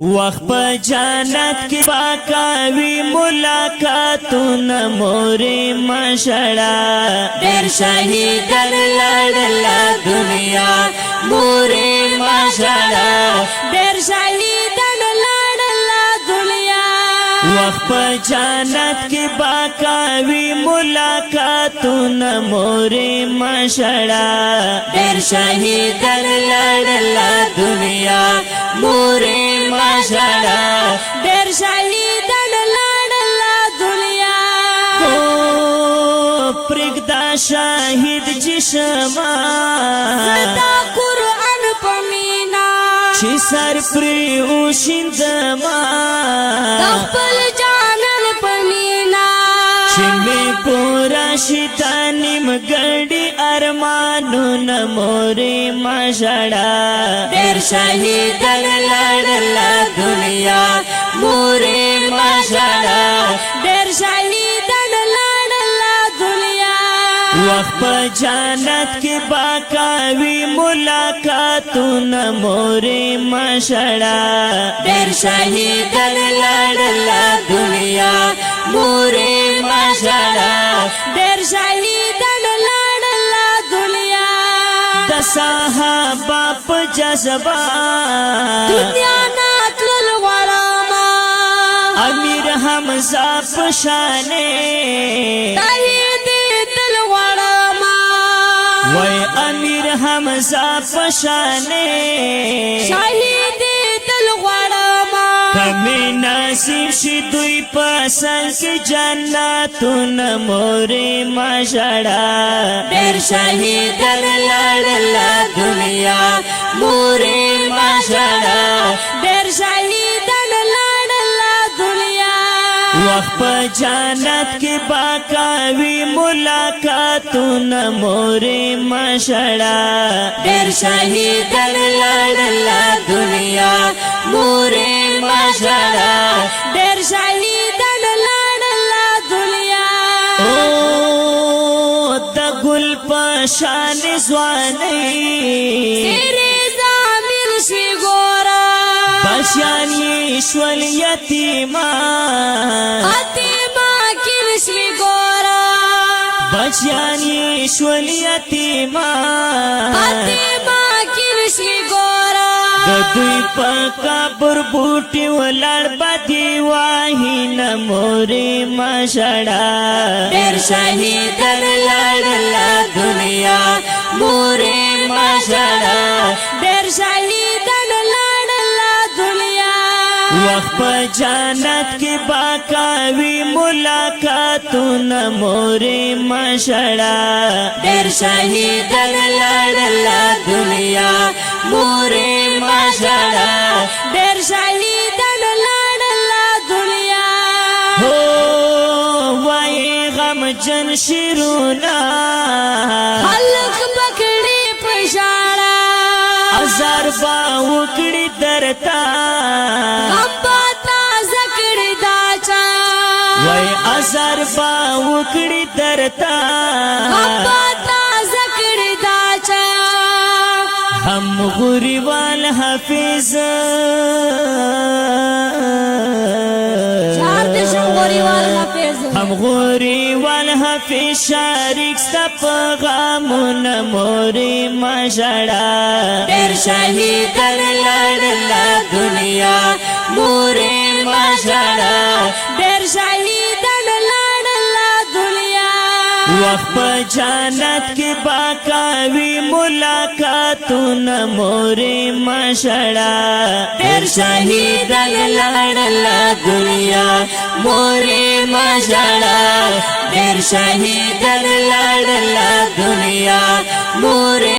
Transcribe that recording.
وخت په جنت کې باکاوي ملاقاتونه مورې مشړه ډېر شهیدان لړل دنیا مورې مشړه ډېر شهیدان لړل دنیا وخت په جنت کې باکاوي ملاقاتونه مورې مشړه ډېر شهیدان لړل دنیا مورې مشړه ډېر شهیدان لړل دنیا پرېږده شهید جسمه زدا قرآن په مینا چې سر پرې وشیندمه د خپل جانان په مینا چې مې پوره شي تا نیمګړي ارمانونه مورې مشړه ډېر شهیدان لړل دنیا مورې مشړه ډېر شهیدان لړل دنیا وخت په جنت کې باکاوي ملاقاتونه مورې مشړه ډېر شهیدان لړل دنیا مورې مشړه ډېر شهیدان لړل دنیا د صحابه په جذبه دنیا ناتلل غواړمه امیر حمزه په شانې تاییدېدل غواړمه وای امیر حمزه په شانې شهیدېدل غواړمه کمې نصیب شي دوی په څنګ کې جنتونه مورې مشړه ډېر شهیدان لړل دنیا مورې مشړه ډېر شهیدان لړل دنیا وخت په جنت کې باکاوي ملاقاتونه مورې مشړه ډېر شهیدان لړل دنیا مورې مشړه ډېر شهیدان لړل دنیا او د ګل په شان ځواني تیرې ضمیر شي ګوره بچیان یې شول یتیمان فاطمه کیل شي ګوره بچیان یې شول یتیمان فاطمه کیل شي ګوره د دوی په قبر بوټي ولاړ بدي واهینه مورې مشړه ډېر شهیدان لړل دنیا مورې مشړه ډېر شهیدان لړل دنیا وخت په جنت کې باکاوي ملاقاتونه مورې مشړه ډېر شهیدان لړل دنیا مورې مشړه ډېر شهیدان لړل دنیا هو وای غم جن شیرونه خلق پکړي پښاړه ازار با وکړي درتا غم پتا زکړي داچا وای ازار با وکړي درتا غم پتا زکړي داچا هم غوري وال حافظ هم غوري وال حافظ شارک ستپ غامونه مورې مشړه ډېر شهیدان لړل دنیا مورې مشړه ډېر شهیدان لړل دنیا وخت په جنت کې باکاوي ملاقاتونه مورې مشړه ډېر شهیدان لړل دنیا مورې مشړه ډېر شهیدان لړل دنیا مورې